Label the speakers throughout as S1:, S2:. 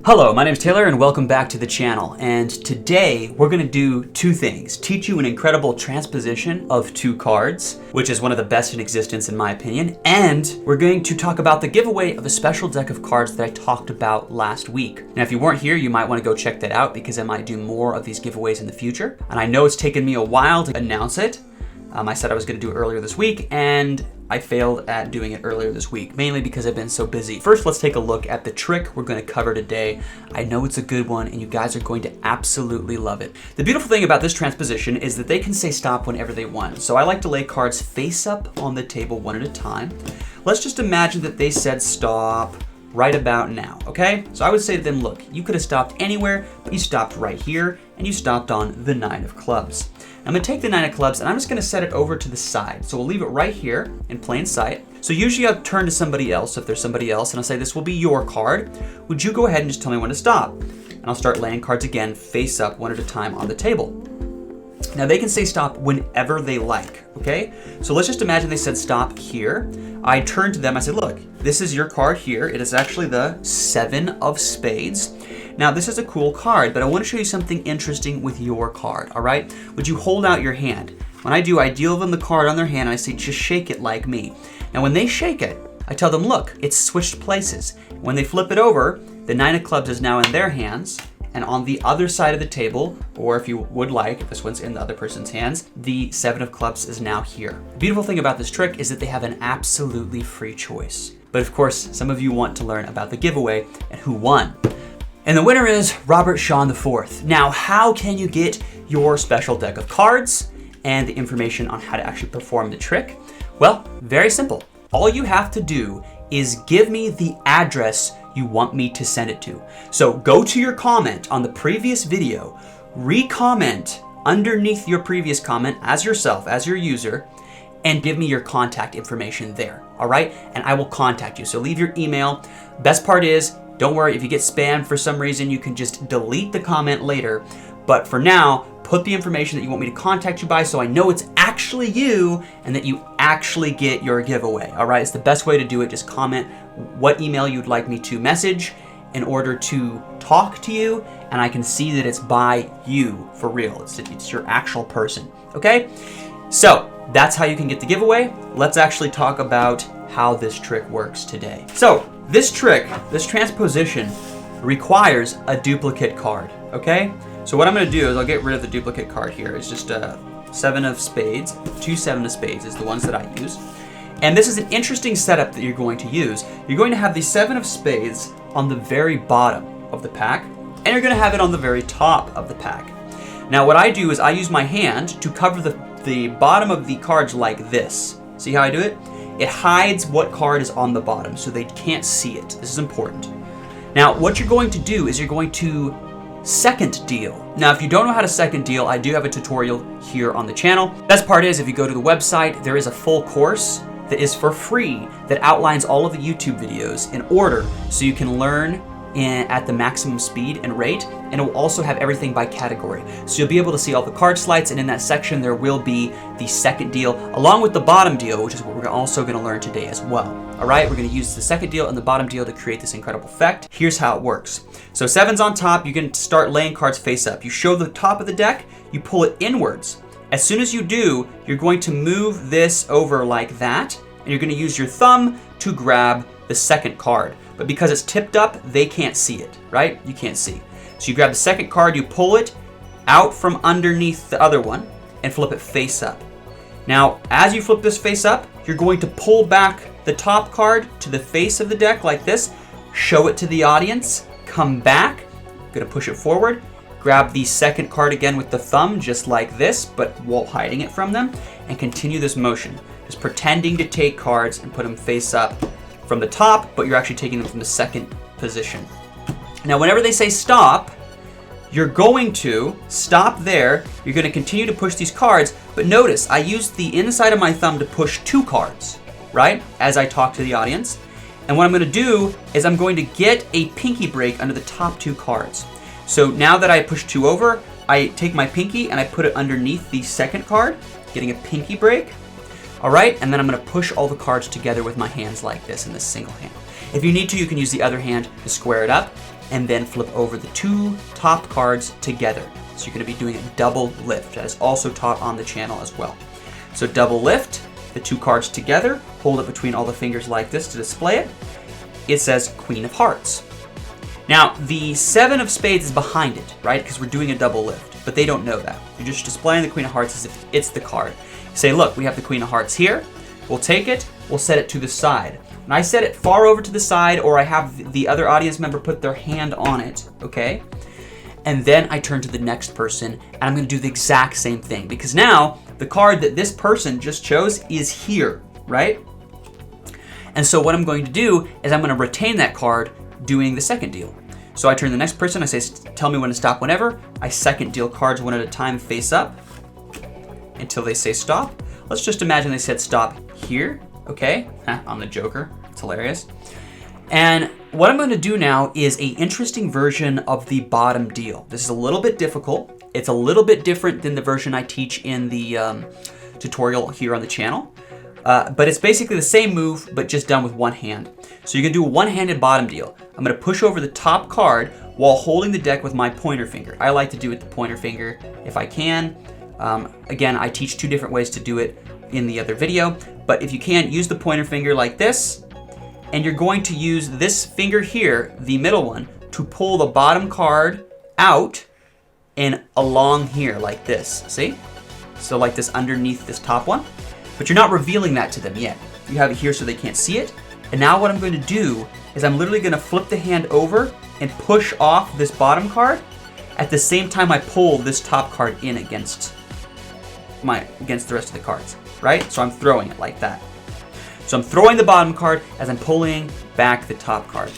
S1: Hello, my name is Taylor and welcome back to the channel. And today we're going to do two things. Teach you an incredible transposition of two cards, which is one of the best in existence in my opinion. And we're going to talk about the giveaway of a special deck of cards that I talked about last week. Now, if you weren't here, you might want to go check that out because I might do more of these giveaways in the future. And I know it's taken me a while to announce it. I said I was going to do it earlier this week and I failed at doing it earlier this week, mainly because I've been so busy. First, let's take a look at the trick we're going to cover today. I know it's a good one and you guys are going to absolutely love it. The beautiful thing about this transposition is that they can say stop whenever they want. So I like to lay cards face up on the table one at a time. Let's just imagine that they said stop right about now, okay? So I would say to them, look, you could have stopped anywhere, but you stopped right here and you stopped on the 9 of clubs. I'm gonna take the 9 of clubs and I'm just gonna set it over to the side. So we'll leave it right here in plain sight. So usually I'll turn to somebody else if there's somebody else and I'll say, this will be your card. Would you go ahead and just tell me when to stop? And I'll start laying cards again, face up one at a time on the table. Now they can say stop whenever they like, okay? So let's just imagine they said stop here. I turn to them, I said, look, this is your card here. It is actually the 7 of spades. Now this is a cool card, but I want to show you something interesting with your card, all right? Would you hold out your hand? When I do, I deal them the card on their hand and I say, just shake it like me. Now when they shake it, I tell them, look, it's switched places. When they flip it over, the 9 of clubs is now in their hands, and on the other side of the table, or if you would like, if this one's in the other person's hands, the 7 of clubs is now here. The beautiful thing about this trick is that they have an absolutely free choice. But of course, some of you want to learn about the giveaway and who won. And the winner is Robert Sean IV. Now, how can you get your special deck of cards and the information on how to actually perform the trick? Well, very simple. All you have to do is give me the address you want me to send it to. So go to your comment on the previous video, re-comment underneath your previous comment as yourself, as your user, and give me your contact information there, all right? And I will contact you. So leave your email. Best part is, don't worry, if you get spammed for some reason, you can just delete the comment later. But for now, put the information that you want me to contact you by so I know it's actually you and that you actually get your giveaway, all right? It's the best way to do it. Just comment what email you'd like me to message in order to talk to you, and I can see that it's by you for real. It's your actual person, okay? So that's how you can get the giveaway. Let's actually talk about how this trick works today. So this trick, this transposition, requires a duplicate card, okay? So what I'm gonna do is I'll get rid of the duplicate card here. It's just a 7 of spades, 2 7 of spades is the ones that I use. And this is an interesting setup that you're going to use. You're going to have the 7 of spades on the very bottom of the pack, and you're gonna have it on the very top of the pack. Now what I do is I use my hand to cover the bottom of the cards like this. See how I do it? It hides what card is on the bottom so they can't see it. This is important. Now, what you're going to do is you're going to second deal. Now, if you don't know how to second deal, I do have a tutorial here on the channel. Best part is if you go to the website, there is a full course that is for free that outlines all of the YouTube videos in order so you can learn at the maximum speed and rate, and it will also have everything by category. So you'll be able to see all the card slides, and in that section there will be the second deal along with the bottom deal, which is what we're also going to learn today as well. All right, we're going to use the second deal and the bottom deal to create this incredible effect. Here's how it works. So 7's on top, you can start laying cards face up. You show the top of the deck, you pull it inwards. As soon as you do, you're going to move this over like that, and you're going to use your thumb to grab the second card. But because it's tipped up, they can't see it, right? You can't see. So you grab the second card, you pull it out from underneath the other one and flip it face up. Now, as you flip this face up, you're going to pull back the top card to the face of the deck like this, show it to the audience, come back, gonna push it forward, grab the second card again with the thumb, just like this, but while hiding it from them, and continue this motion. Just pretending to take cards and put them face up from the top, but you're actually taking them from the second position. Now, whenever they say stop, you're going to stop there. You're going to continue to push these cards, but notice I used the inside of my thumb to push 2 cards, right? As I talk to the audience. And what I'm going to do is I'm going to get a pinky break under the top 2 cards. So now that I push 2 over, I take my pinky and I put it underneath the second card, getting a pinky break. All right, and then I'm gonna push all the cards together with my hands like this in this single hand. If you need to, you can use the other hand to square it up and then flip over the 2 top cards together. So you're going to be doing a double lift. That is also taught on the channel as well. So double lift, the 2 cards together, hold it between all the fingers like this to display it. It says Queen of Hearts. Now, the 7 of Spades is behind it, right? Because we're doing a double lift, but they don't know that. You're just displaying the Queen of Hearts as if it's the card. You say, look, we have the Queen of Hearts here. We'll take it, we'll set it to the side. And I set it far over to the side, or I have the other audience member put their hand on it, okay? And then I turn to the next person, and I'm gonna do the exact same thing, because now the card that this person just chose is here, right? And so what I'm going to do is I'm gonna retain that card doing the second deal. So I turn to the next person, I say, tell me when to stop whenever. I second deal cards one at a time face up until they say stop. Let's just imagine they said stop here, okay? I'm the Joker, it's hilarious. And what I'm gonna do now is an interesting version of the bottom deal. This is a little bit difficult. It's a little bit different than the version I teach in the tutorial here on the channel. But it's basically the same move, but just done with one hand. So you're gonna do a one-handed bottom deal. I'm gonna push over the top card while holding the deck with my pointer finger. I like to do it with the pointer finger if I can. Again, I teach 2 different ways to do it in the other video, but if you can, use the pointer finger like this, and you're going to use this finger here, the middle one, to pull the bottom card out and along here like this, see? So like this underneath this top one, but you're not revealing that to them yet. You have it here so they can't see it. And now what I'm going to do is I'm literally going to flip the hand over and push off this bottom card at the same time I pull this top card in against the rest of the cards, right? So I'm throwing it like that. So I'm throwing the bottom card as I'm pulling back the top card.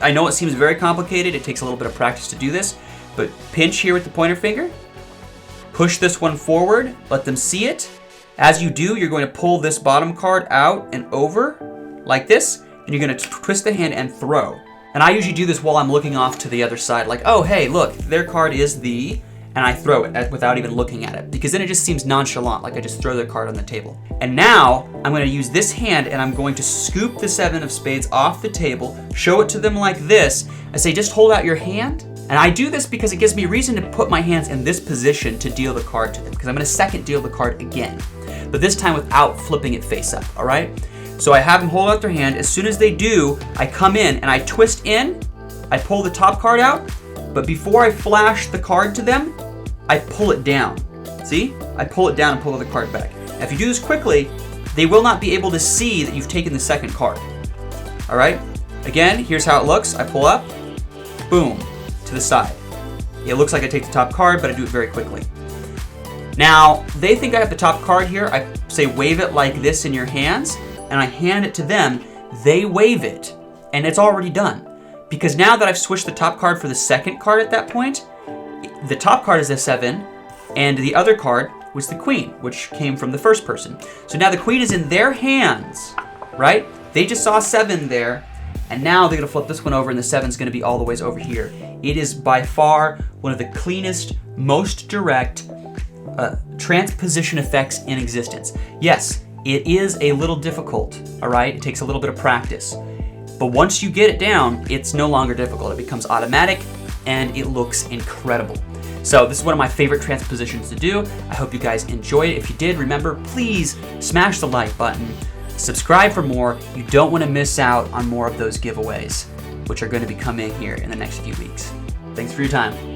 S1: I know it seems very complicated. It takes a little bit of practice to do this, but pinch here with the pointer finger, push this one forward, let them see it. As you do, you're going to pull this bottom card out and over like this, and you're going to twist the hand and throw. And I usually do this while I'm looking off to the other side, like, oh, hey, look, their card is the, and I throw it without even looking at it, because then it just seems nonchalant, like I just throw their card on the table. And now I'm going to use this hand and I'm going to scoop the 7 of Spades off the table, show it to them like this. I say, just hold out your hand. And I do this because it gives me reason to put my hands in this position to deal the card to them, because I'm going to second deal the card again, but this time without flipping it face up, all right? So I have them hold out their hand. As soon as they do, I come in and I twist in, I pull the top card out, but before I flash the card to them, I pull it down. See? I pull it down and pull the card back. Now, if you do this quickly, they will not be able to see that you've taken the second card. All right? Again, here's how it looks. I pull up, boom, to the side. It looks like I take the top card, but I do it very quickly. Now, they think I have the top card here. I say wave it like this in your hands, and I hand it to them. They wave it, and it's already done. Because now that I've switched the top card for the second card at that point, the top card is a 7, and the other card was the Queen, which came from the first person. So now the Queen is in their hands, right? They just saw 7 there, and now they're gonna flip this one over, and the 7's gonna be all the ways over here. It is by far one of the cleanest, most direct transposition effects in existence. Yes, it is a little difficult, all right? It takes a little bit of practice. But once you get it down, it's no longer difficult. It becomes automatic, and it looks incredible. So this is one of my favorite transpositions to do. I hope you guys enjoyed it. If you did, remember, please smash the like button, subscribe for more. You don't want to miss out on more of those giveaways, which are going to be coming here in the next few weeks. Thanks for your time.